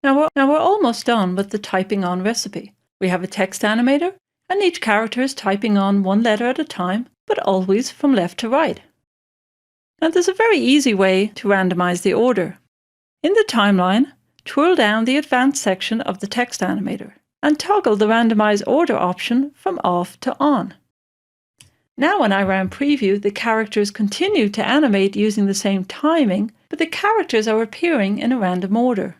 Now we're almost done with the typing on recipe. We have a text animator, and each character is typing on one letter at a time, but always from left to right. Now there's a very easy way to randomize the order. In the timeline, twirl down the advanced section of the text animator and toggle the randomize order option from off to on. Now when I run preview, the characters continue to animate using the same timing, but the characters are appearing in a random order.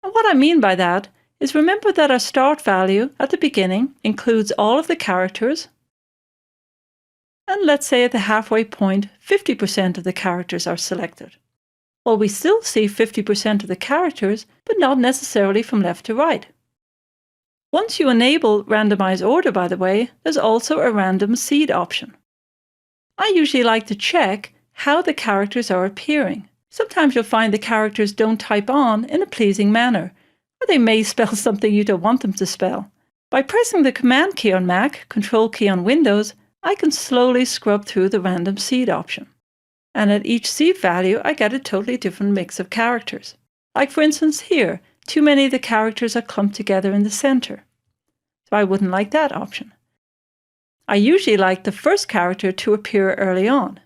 And what I mean by that is remember that our start value at the beginning includes all of the characters, and let's say at the halfway point 50% of the characters are selected. Well, we still see 50% of the characters, but not necessarily from left to right. Once you enable randomize order, by the way, there's also a random seed option. I usually like to check how the characters are appearing. Sometimes you'll find the characters don't type on in a pleasing manner, or they may spell something you don't want them to spell. By pressing the Command key on Mac, Control key on Windows, I can slowly scrub through the random seed option. And at each seed value, I get a totally different mix of characters. Like for instance here, too many of the characters are clumped together in the center. So I wouldn't like that option. I usually like the first character to appear early on,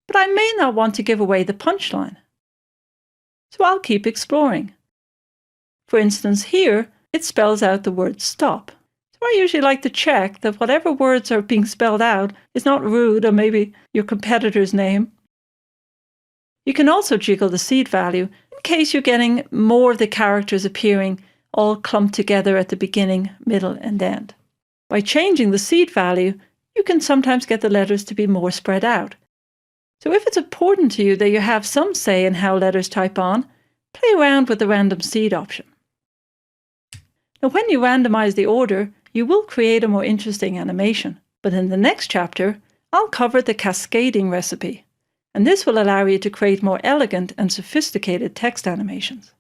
but I may not want to give away the punchline. So I'll keep exploring. For instance here, it spells out the word stop. So I usually like to check that whatever words are being spelled out is not rude or maybe your competitor's name. You can also jiggle the seed value in case you're getting more of the characters appearing all clumped together at the beginning, middle, and end. By changing the seed value, you can sometimes get the letters to be more spread out. So if it's important to you that you have some say in how letters type on, play around with the random seed option. Now when you randomize the order, you will create a more interesting animation, but in the next chapter, I'll cover the cascading recipe. And this will allow you to create more elegant and sophisticated text animations.